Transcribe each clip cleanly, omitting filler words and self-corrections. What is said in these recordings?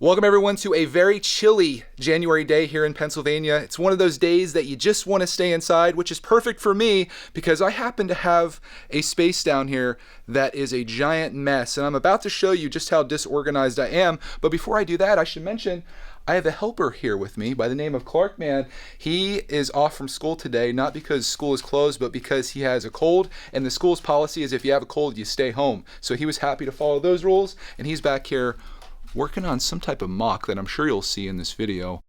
Welcome everyone to a very chilly January day here in Pennsylvania. It's one of those days that you just want to stay inside, which is perfect for me because I happen to have a space down here that is a giant mess, and I'm about to show you just how disorganized I am. But before I do that, I should mention I have a helper here with me by the name of Clark. Man, he is off from school today, not because school is closed, but because he has a cold, and the school's policy is if you have a cold, you stay home. So he was happy to follow those rules, and he's back here working on some type of mock that I'm sure you'll see in this video.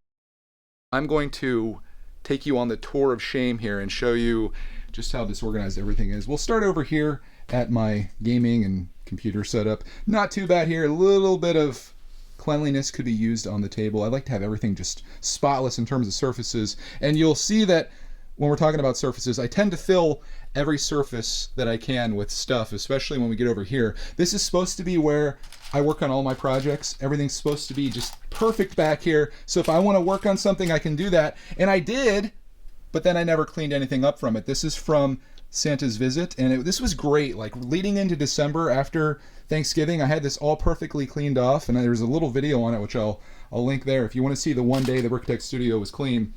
I'm going to take you on the tour of shame here and show you just how disorganized everything is. We'll start over here at my gaming and computer setup. Not too bad here. A little bit of cleanliness could be used on the table. I like to have everything just spotless in terms of surfaces. And you'll see that when we're talking about surfaces, I tend to fill every surface that I can with stuff, especially when we get over here. This is supposed to be where I work on all my projects. Everything's supposed to be just perfect back here. So if I want to work on something, I can do that. And I did, but then I never cleaned anything up from it. This is from Santa's visit, and this was great. Like leading into December after Thanksgiving, I had this all perfectly cleaned off, and there's a little video on it, which I'll link there if you want to see the one day the Brickitect studio was clean.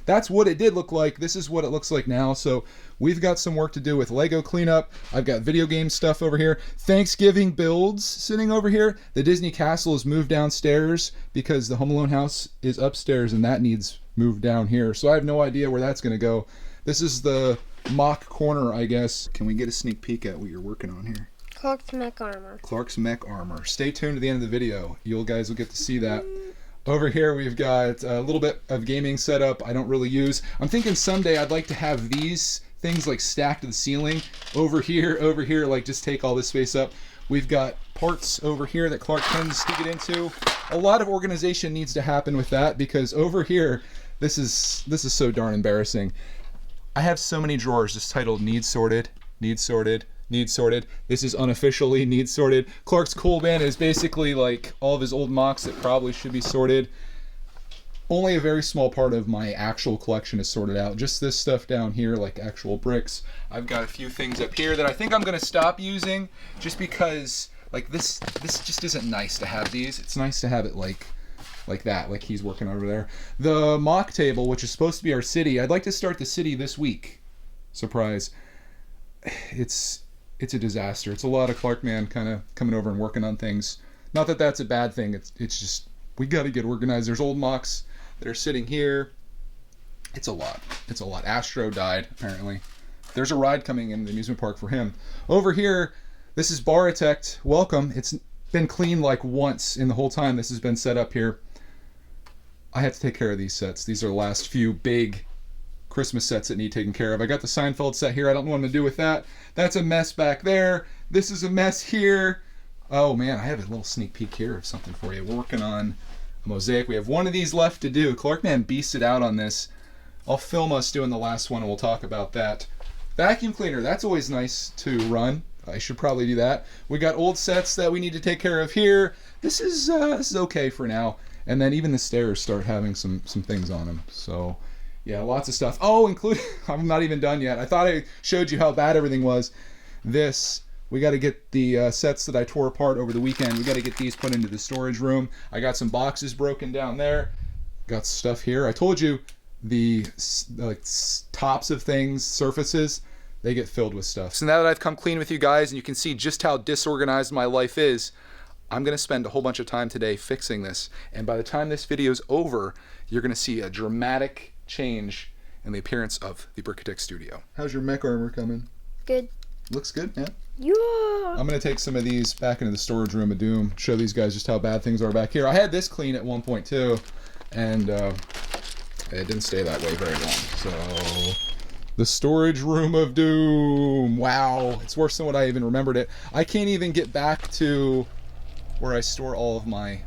That's what it did look like. This is what it looks like now. So we've got some work to do with Lego cleanup. I've got video game stuff over here. Thanksgiving builds sitting over here. The Disney castle is moved downstairs because the Home Alone house is upstairs and that needs moved down here. So I have no idea where that's going to go. This is the mock corner, I guess. Can we get a sneak peek at what you're working on here? Clark's mech armor. Clark's mech armor. Stay tuned to the end of the video. You guys will get to see that. Over here we've got a little bit of gaming setup I don't really use. I'm thinking someday I'd like to have these things like stacked to the ceiling. Over here, like just take all this space up. We've got parts over here that Clark tends to get into. A lot of organization needs to happen with that because over here, this is so darn embarrassing. I have so many drawers just titled Need Sorted, Need Sorted, Need Sorted. This is unofficially Need Sorted. Clark's cool bin is basically like all of his old mocks that probably should be sorted. Only a very small part of my actual collection is sorted out. Just this stuff down here, like actual bricks. I've got a few things up here that I think I'm gonna stop using just because like this just isn't nice to have these. It's nice to have it like that, like he's working over there. The mock table, which is supposed to be our city, I'd like to start the city this week. Surprise. It's a disaster. It's a lot of Clark man kind of coming over and working on things. Not that that's a bad thing. It's just we got to get organized. There's old mocks that are sitting here. It's a lot. It's a lot. Astro died apparently. There's a ride coming in the amusement park for him. Over here, this is Brickitect. Welcome. It's been cleaned like once in the whole time this has been set up here. I have to take care of these sets. These are the last few big Christmas sets that need taken care of. I got the Seinfeld set here. I don't know what I'm going to do with that. That's a mess back there. This is a mess here. Oh man, I have a little sneak peek here of something for you. We're working on a mosaic. We have one of these left to do. Clarkman beasted out on this. I'll film us doing the last one and we'll talk about that. Vacuum cleaner, that's always nice to run. I should probably do that. We got old sets that we need to take care of here. This is okay for now. And then even the stairs start having some things on them. So yeah, lots of stuff. Oh, including, I'm not even done yet. I thought I showed you how bad everything was. We got to get the sets that I tore apart over the weekend. We got to get these put into the storage room. I got some boxes broken down there. Got stuff here. I told you the tops of things, surfaces, they get filled with stuff. So now that I've come clean with you guys and you can see just how disorganized my life is, I'm going to spend a whole bunch of time today fixing this. And by the time this video is over, you're going to see a dramatic change in the appearance of the Brickitect studio. How's your mech armor coming? Good. Looks good, yeah? Yeah. I'm going to take some of these back into the storage room of doom, show these guys just how bad things are back here. I had this clean at one point too, and it didn't stay that way very long. So, the storage room of doom. Wow, it's worse than what I even remembered it. I can't even get back to where I store all of my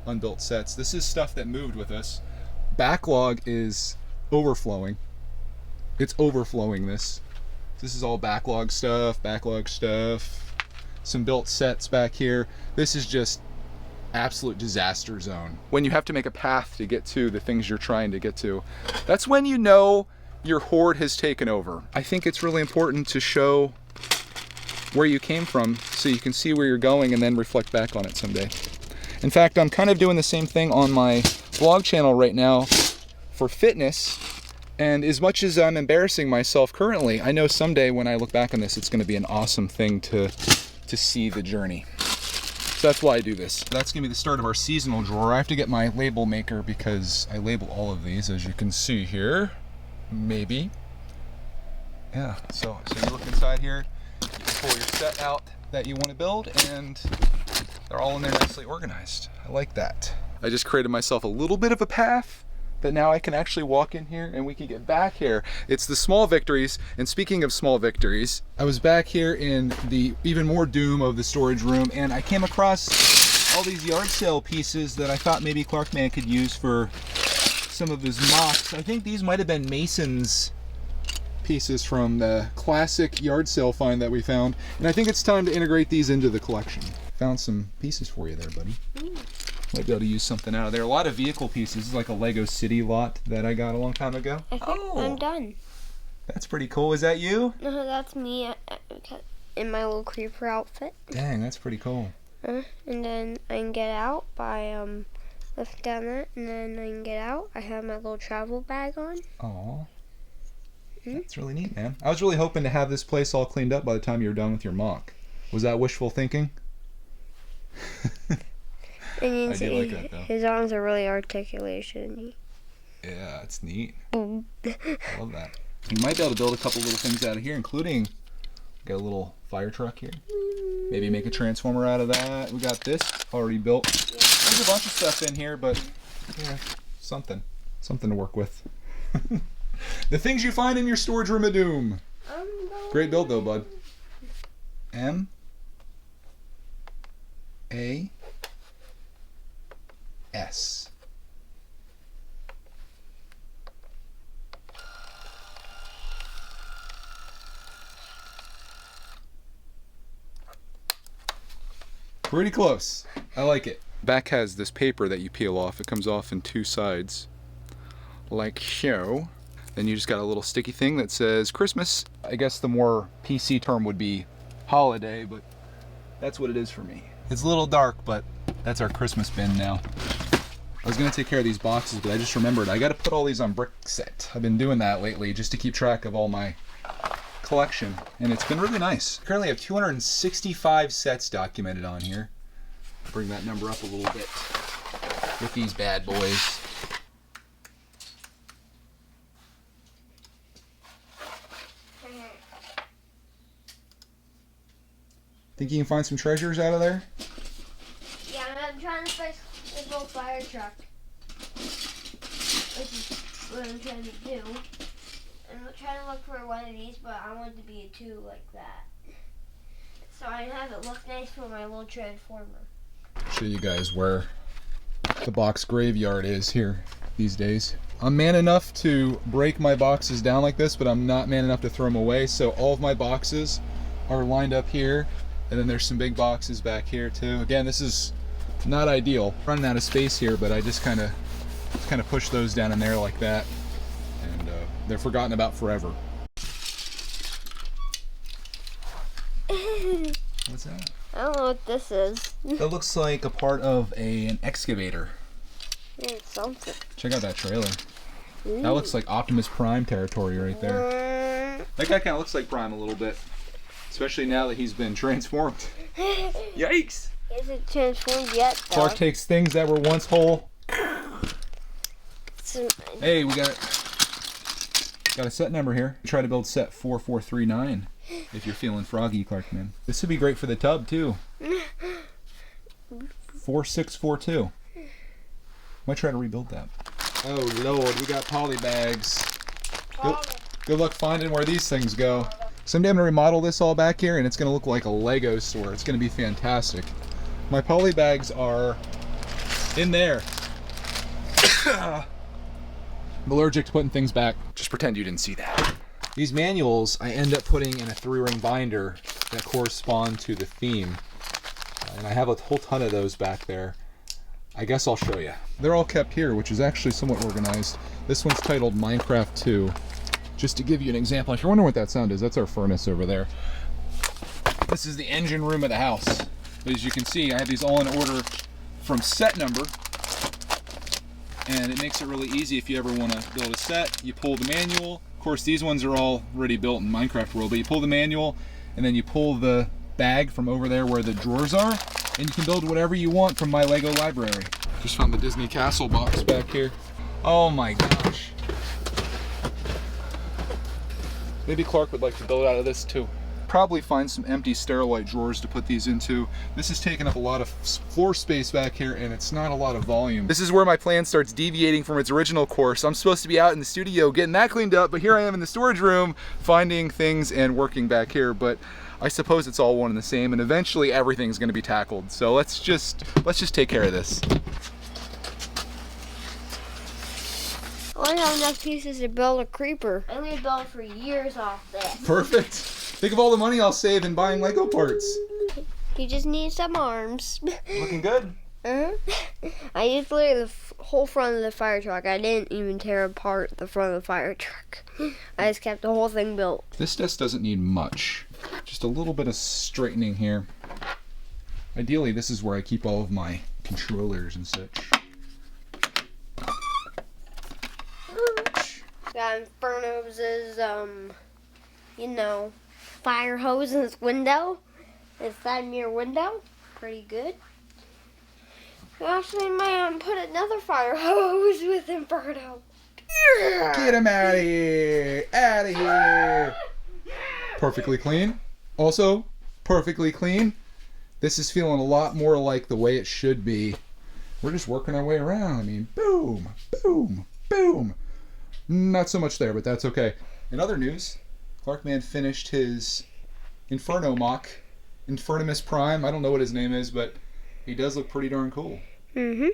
unbuilt sets. This is stuff that moved with us. Backlog is overflowing. It's overflowing this. This is all backlog stuff, some built sets back here. This is just absolute disaster zone. When you have to make a path to get to the things you're trying to get to, that's when you know your hoard has taken over. I think it's really important to show where you came from so you can see where you're going and then reflect back on it someday. In fact, I'm kind of doing the same thing on my blog channel right now for fitness. And as much as I'm embarrassing myself currently, I know someday when I look back on this, it's going to be an awesome thing to see the journey. So that's why I do this. That's going to be the start of our seasonal drawer. I have to get my label maker because I label all of these, as you can see here. Maybe. Yeah, so you look inside here, you can pull your set out that you want to build, and they're all in there nicely organized. I like that. I just created myself a little bit of a path that now I can actually walk in here and we can get back here. It's the small victories, and speaking of small victories, I was back here in the even more doom of the storage room, and I came across all these yard sale pieces that I thought maybe Clarkman could use for some of his mocks. I think these might have been Mason's pieces from the classic yard sale find that we found, and I think it's time to integrate these into the collection. Found some pieces for you there, buddy. Might be able to use something out of there. A lot of vehicle pieces. This is like a Lego City lot that I got a long time ago. I think I'm done. That's pretty cool. Is that you? No, that's me in my little creeper outfit. Dang, that's pretty cool. And then I can get out by lifting down that, and then I can get out. I have my little travel bag on. Aw. That's really neat, man. I was really hoping to have this place all cleaned up by the time you were done with your mock. Was that wishful thinking? And you can I see do like that, though. His arms are really articulation. Yeah, it's neat. I love that. You might be able to build a couple little things out of here, including got a little fire truck here. Maybe make a transformer out of that. We got this already built. There's a bunch of stuff in here, but yeah, something to work with. The things you find in your storage room of doom. Great build though, bud. M-A-S. Pretty close. I like it. Back has this paper that you peel off. It comes off in two sides, like so. Then you just got a little sticky thing that says Christmas. I guess the more PC term would be holiday, but that's what it is for me. It's a little dark, but that's our Christmas bin now. I was gonna take care of these boxes, but I just remembered I gotta put all these on Brickitect. I've been doing that lately just to keep track of all my collection, and it's been really nice. Currently I have 265 sets documented on here. Bring that number up a little bit with these bad boys. Think you can find some treasures out of there? Yeah, I'm trying to find this little fire truck. Which is what I'm trying to do. I'm trying to look for one of these, but I want it to be a 2 like that. So I have it look nice for my little transformer. Show you guys where the box graveyard is here these days. I'm man enough to break my boxes down like this, but I'm not man enough to throw them away. So all of my boxes are lined up here, and then there's some big boxes back here too. Again, this is not ideal. Running out of space here, but I just kind of push those down in there like that, and they're forgotten about forever. What's that? I don't know what this is. That looks like a part of an excavator. It's something. Check out that trailer. Ooh. That looks like Optimus Prime territory right there. That guy kind of looks like Prime a little bit, especially now that he's been transformed. Yikes! He hasn't transformed yet, though. Clark takes things that were once whole. Hey, we got a set number here. Try to build set 4439 if you're feeling froggy, Clarkman. This would be great for the tub too. 4642. Might try to rebuild that. Oh Lord, we got poly bags. Good luck finding where these things go. Someday I'm gonna remodel this all back here, and it's gonna look like a Lego store. It's gonna be fantastic. My poly bags are in there. I'm allergic to putting things back. Just pretend you didn't see that. These manuals I end up putting in a 3-ring binder that correspond to the theme. And I have a whole ton of those back there. I guess I'll show you. They're all kept here, which is actually somewhat organized. This one's titled Minecraft 2. Just to give you an example, if you're wondering what that sound is, that's our furnace over there. This is the engine room of the house. But as you can see, I have these all in order from set number. And it makes it really easy if you ever want to build a set. You pull the manual. Of course, these ones are all already built in Minecraft World, but you pull the manual and then you pull the bag from over there where the drawers are, and you can build whatever you want from my Lego library. Just found the Disney Castle box back here. Oh my gosh. Maybe Clark would like to build out of this too. Probably find some empty Sterilite drawers to put these into. This is taking up a lot of floor space back here, and it's not a lot of volume. This is where my plan starts deviating from its original course. I'm supposed to be out in the studio getting that cleaned up, but here I am in the storage room finding things and working back here. But I suppose it's all one and the same, and eventually everything's gonna be tackled. So let's just take care of this. I only have enough pieces to build a creeper. I'm gonna build for years off this. Perfect. Think of all the money I'll save in buying Lego parts. You just need some arms. Looking good. I used literally the whole front of the fire truck. I didn't even tear apart the front of the fire truck. I just kept the whole thing built. This desk doesn't need much. Just a little bit of straightening here. Ideally, this is where I keep all of my controllers and such. Got Inferno's, fire hose in his window. Inside mirror window. Pretty good. Actually, man, put another fire hose with Inferno. Get him out of here! Out of here! Perfectly clean. Also, perfectly clean. This is feeling a lot more like the way it should be. We're just working our way around. I mean, boom, boom, boom. Not so much there, but that's okay. In other news, Clarkman finished his Inferno mock, Infernimus Prime. I don't know what his name is, but he does look pretty darn cool. Mm-hmm.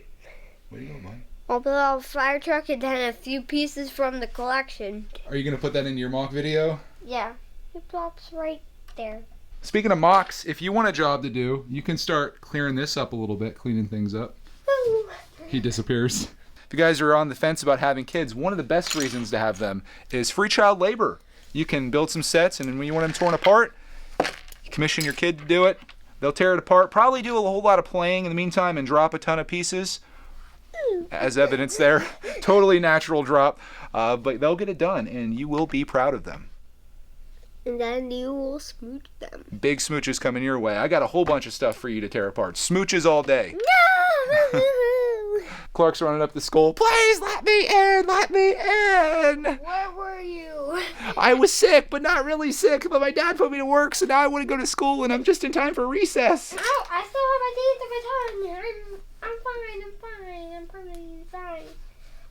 Where do you go, bud? I'll build a fire truck and then a few pieces from the collection. Are you going to put that into your mock video? Yeah. It drops right there. Speaking of mocks, if you want a job to do, you can start clearing this up a little bit, cleaning things up. Woo. He disappears. If you guys are on the fence about having kids, one of the best reasons to have them is free child labor. You can build some sets, and when you want them torn apart, you commission your kid to do it. They'll tear it apart, probably do a whole lot of playing in the meantime and drop a ton of pieces. As evidence there, totally natural drop, but they'll get it done, and you will be proud of them. And then you will smooch them. Big smooches coming your way. I got a whole bunch of stuff for you to tear apart. Smooches all day. No! Clark's running up the skull. Please let me in! Let me in! Where were you? I was sick, but not really sick. But my dad put me to work, so now I want to go to school, and I'm just in time for recess. Oh, I still have my teeth in my tongue. I'm fine. I'm perfectly fine.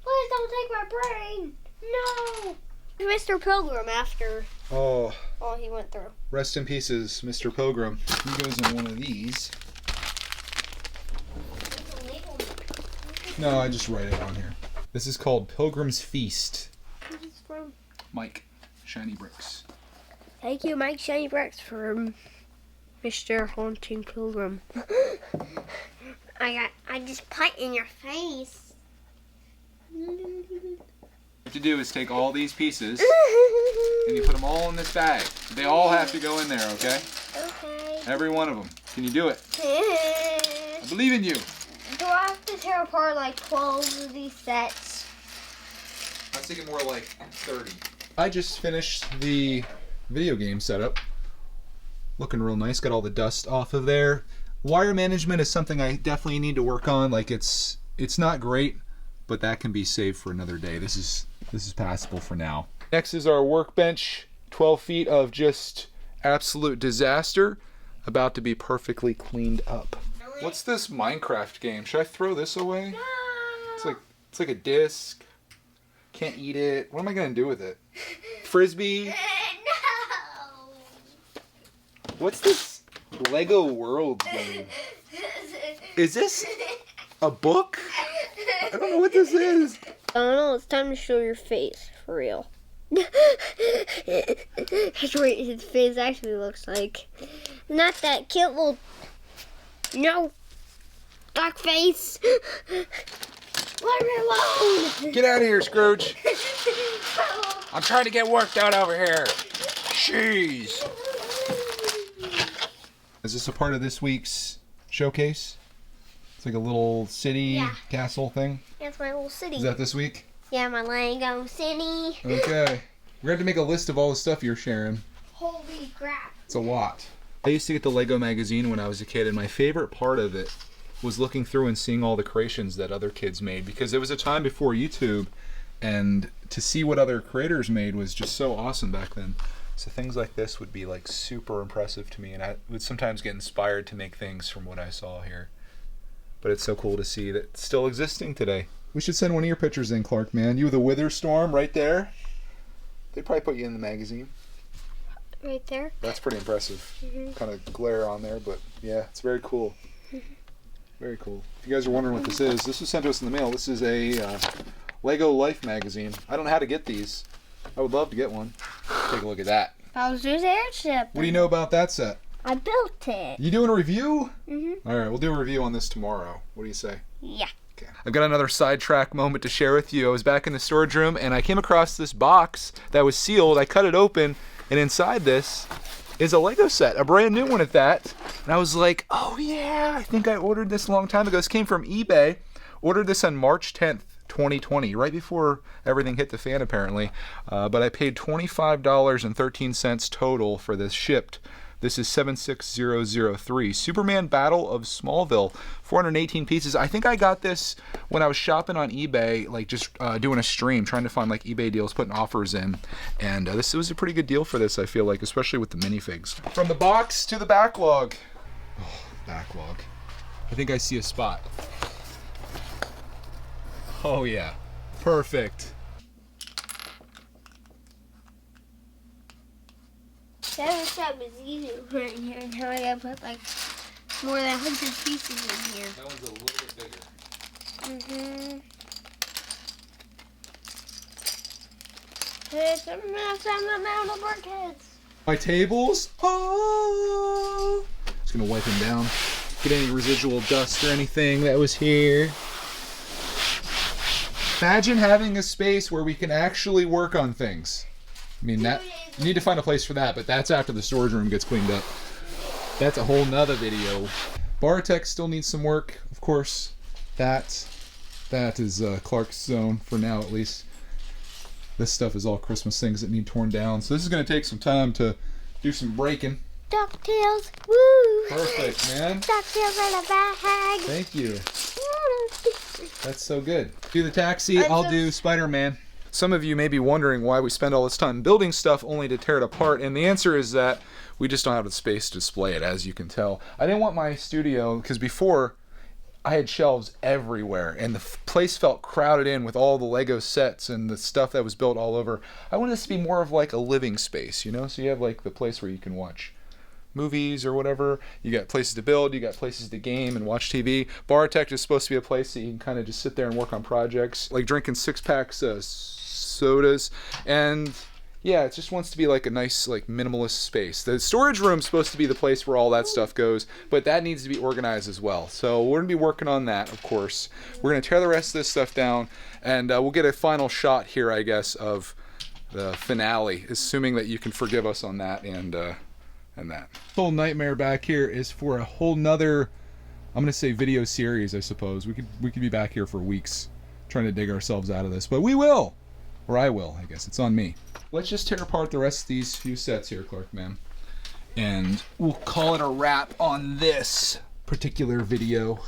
Please don't take my brain. No. Mr. Pilgrim after Oh, all he went through. rest in pieces, Mr. Pilgrim. He goes in one of these. No, I just write it on here. This is called Pilgrim's Feast. Who's this from? Mike, Shiny Bricks. Thank you, Mike Shiny Bricks, for Mr. Haunting Pilgrim. I just put in your face. What you have to do is take all these pieces and you put them all in this bag. They all have to go in there, okay? Okay. Every one of them. Can you do it? I believe in you. Do I have to tear apart like 12 of these sets? I was thinking more like 30. I just finished the video game setup. Looking real nice. Got all the dust off of there. Wire management is something I definitely need to work on. Like it's not great, but that can be saved for another day. This is passable for now. Next is our workbench. 12 feet of just absolute disaster, about to be perfectly cleaned up. What's this Minecraft game? Should I throw this away? No. It's like a disc. Can't eat it. What am I gonna do with it? Frisbee? No. What's this Lego World game? Is this a book? I don't know what this is. I don't know, it's time to show your face, for real. That's what his face actually looks like. Not that cute little... No! Dark face! Let me alone! Get out of here, Scrooge. I'm trying to get work done over here. Jeez. Is this a part of this week's showcase? It's like a little city castle thing. That's my little city. Is that this week? Yeah, my Lego city. Okay. We're going to make a list of all the stuff you're sharing. Holy crap. It's a lot. I used to get the Lego magazine when I was a kid, and my favorite part of it was looking through and seeing all the creations that other kids made, because it was a time before YouTube, and to see what other creators made was just so awesome back then. So things like this would be like super impressive to me, and I would sometimes get inspired to make things from what I saw here. But it's so cool to see that it's still existing today. We should send one of your pictures in, Clark, man. You with a wither storm right there. They'd probably put you in the magazine. Right there? That's pretty impressive. Kind of glare on there, but yeah, it's very cool. Very cool. If you guys are wondering what this was sent to us in the mail. This is a Lego Life magazine. I don't know how to get these. I would love to get one. Take a look at that. Bowser's Airship. What do you know about that set? I built it. You doing a review? Mm-hmm. All right, we'll do a review on this tomorrow. What do you say? Yeah. Okay. I've got another sidetrack moment to share with you. I was back in the storage room and I came across this box that was sealed. I cut it open, and inside this is a Lego set, a brand new one at that. And I was like, oh yeah, I think I ordered this a long time ago. This came from eBay. Ordered this on March 10th, 2020, right before everything hit the fan apparently. But I paid $25.13 total for this shipped. This is 76003, Superman Battle of Smallville, 418 pieces. I think I got this when I was shopping on eBay, like just doing a stream, trying to find like eBay deals, putting offers in. And this was a pretty good deal for this, I feel like, especially with the minifigs. From the box to the backlog. Oh, backlog. I think I see a spot. Oh yeah, perfect. That step is easy right here, and now I gotta put like more than 100 pieces in here. That one's a little bit bigger. Mm-hmm. It's a massive amount of brickheads. My tables. Oh! Just gonna wipe them down. Get any residual dust or anything that was here. Imagine having a space where we can actually work on things. I mean, that you need to find a place for that, but that's after the storage room gets cleaned up. That's a whole nother video. Brickitect still needs some work, of course. That is Clark's zone for now, at least. This stuff is all Christmas things that need torn down. So this is going to take some time to do some breaking. DuckTales, woo! Perfect, man. DuckTales in a bag. Thank you. That's so good. Do the taxi, I'll do Spider-Man. Some of you may be wondering why we spend all this time building stuff only to tear it apart, and the answer is that we just don't have the space to display it, as you can tell. I didn't want my studio, because before I had shelves everywhere, and the place felt crowded in with all the Lego sets and the stuff that was built all over. I wanted this to be more of like a living space, you know? So you have like the place where you can watch movies or whatever. You got places to build, you got places to game and watch TV. Brickitect is supposed to be a place that you can kind of just sit there and work on projects, like drinking 6-packs of sodas, and yeah, it just wants to be like a nice, like, minimalist space. The storage room's supposed to be the place where all that stuff goes, but that needs to be organized as well. So we're gonna be working on that, of course. We're gonna tear the rest of this stuff down, and we'll get a final shot here, I guess, of the finale, assuming that you can forgive us on that and that. This whole nightmare back here is for a whole nother, I'm gonna say, video series, I suppose. We could be back here for weeks trying to dig ourselves out of this, but we will. Or I will, I guess. It's on me. Let's just tear apart the rest of these few sets here, Clark, man. And we'll call it a wrap on this particular video.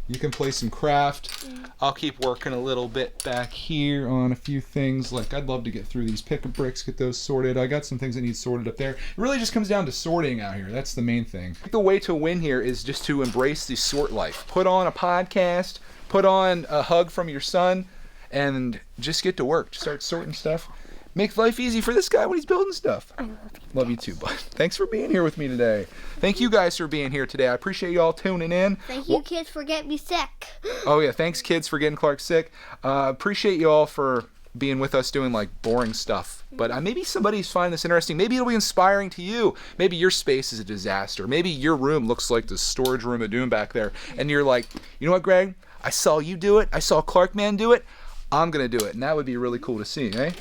You can play some craft. I'll keep working a little bit back here on a few things. Like, I'd love to get through these pick bricks, get those sorted. I got some things that need sorted up there. It really just comes down to sorting out here. That's the main thing. I think the way to win here is just to embrace the sort life. Put on a podcast, put on a hug from your son, and just get to work. Just start sorting stuff. Make life easy for this guy when he's building stuff. I love you. Love you too, bud. Thanks for being here with me today. Thank you guys for being here today. I appreciate you all tuning in. Thank you, kids, for getting me sick. Oh yeah, thanks kids for getting Clark sick. Appreciate you all for being with us doing like boring stuff. But maybe somebody's finding this interesting. Maybe it'll be inspiring to you. Maybe your space is a disaster. Maybe your room looks like the storage room of doom back there. And you're like, you know what, Greg? I saw you do it. I saw Clark Man do it. I'm gonna do it, and that would be really cool to see, eh?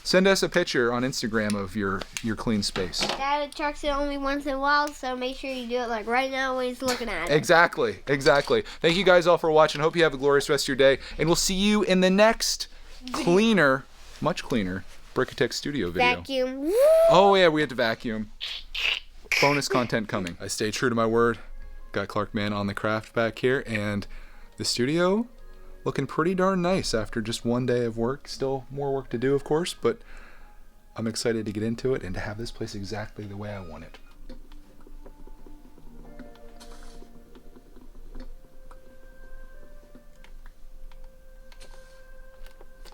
Send us a picture on Instagram of your clean space. Dad checks it only once in a while, so make sure you do it like right now when he's looking at it. Exactly. Thank you guys all for watching. Hope you have a glorious rest of your day, and we'll see you in the next cleaner, much cleaner Brickitect studio video. Vacuum. Oh yeah, we had to vacuum. Bonus content coming. I stay true to my word. Got Clark Man on the craft back here, and the studio looking pretty darn nice after just one day of work. Still more work to do, of course, but I'm excited to get into it and to have this place exactly the way I want it.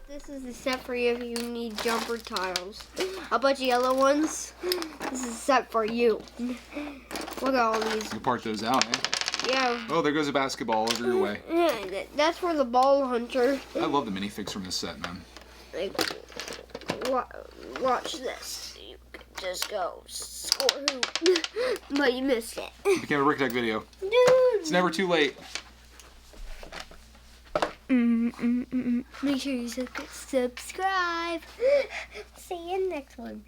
This is the set for you if you need jumper tiles. A bunch of yellow ones. This is a set for you. Look at all these. You park those out, eh? Yeah. Oh, there goes a basketball over your way. Yeah, that's for the ball hunter. I love the minifigs from this set, man. Like, watch this. You can just go score hoop. But you missed it. It became a Brickitect video. Dude. It's never too late. Make sure you subscribe. See you in the next one.